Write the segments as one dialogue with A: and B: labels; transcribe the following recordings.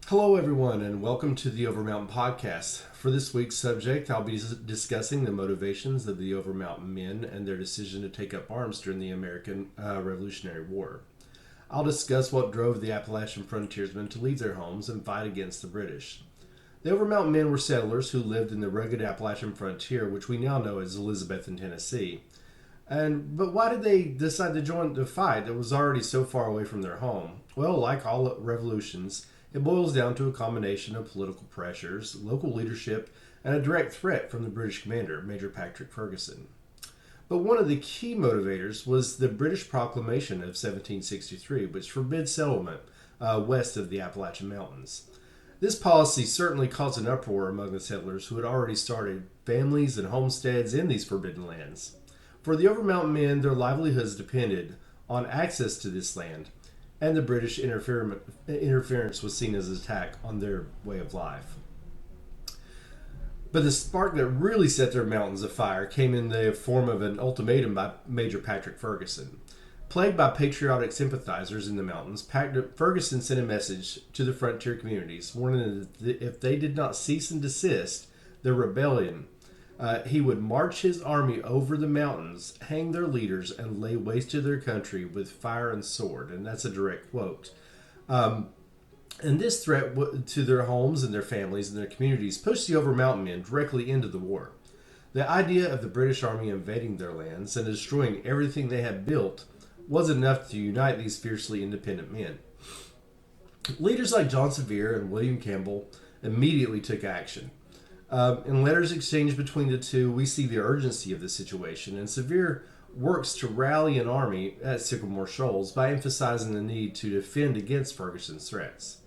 A: Hello, everyone, and welcome to the Overmountain Podcast. For this week's subject, I'll be discussing the motivations of the Overmountain Men and their decision to take up arms during the American Revolutionary War. I'll discuss what drove the Appalachian frontiersmen to leave their homes and fight against the British. The Overmountain Men were settlers who lived in the rugged Appalachian frontier, which we now know as Elizabethton, Tennessee. But why did they decide to join the fight that was already so far away from their home? Well, like all revolutions, it boils down to a combination of political pressures, local leadership, and a direct threat from the British commander, Major Patrick Ferguson. But one of the key motivators was the British Proclamation of 1763, which forbids settlement west of the Appalachian Mountains. This policy certainly caused an uproar among the settlers who had already started families and homesteads in these forbidden lands. For the Overmountain Men, their livelihoods depended on access to this land, and the British interference was seen as an attack on their way of life. But the spark that really set their mountains afire came in the form of an ultimatum by Major Patrick Ferguson. Plagued by patriotic sympathizers in the mountains, Ferguson sent a message to the frontier communities, warning them that if they did not cease and desist their rebellion, he would march his army over the mountains, hang their leaders, and lay waste to their country with fire and sword. And that's a direct quote. And this threat to their homes and their families and their communities pushed the Overmountain Men directly into the war. The idea of the British Army invading their lands and destroying everything they had built was enough to unite these fiercely independent men. Leaders like John Sevier and William Campbell immediately took action. In letters exchanged between the two, we see the urgency of the situation, and Sevier works to rally an army at Sycamore Shoals by emphasizing the need to defend against Ferguson's threats.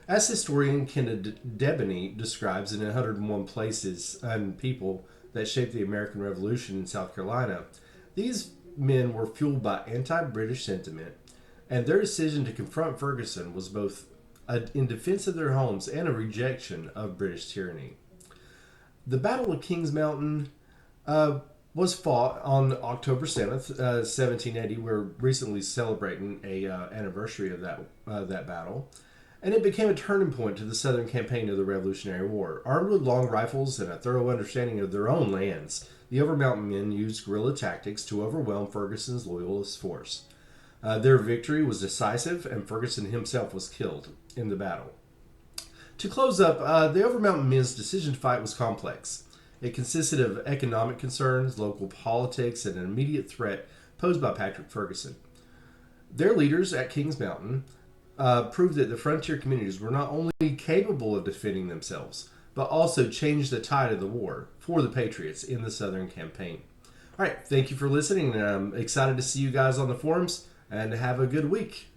A: As historian Kenneth Debney describes in 101 Places and People that Shaped the American Revolution in South Carolina, these men were fueled by anti-British sentiment, and their decision to confront Ferguson was both in defense of their homes and a rejection of British tyranny. The Battle of Kings Mountain was fought on October 7th, 1780. We're recently celebrating a anniversary of that battle. And it became a turning point to the Southern campaign of the Revolutionary War. Armed with long rifles and a thorough understanding of their own lands, the Overmountain Men used guerrilla tactics to overwhelm Ferguson's loyalist force. Their victory was decisive, and Ferguson himself was killed in the battle. To close up, the Overmountain Men's decision to fight was complex. It consisted of economic concerns, local politics, and an immediate threat posed by Patrick Ferguson. Their leaders at Kings Mountain proved that the frontier communities were not only capable of defending themselves, but also changed the tide of the war for the Patriots in the Southern campaign. All right, thank you for listening. I'm excited to see you guys on the forums, and have a good week.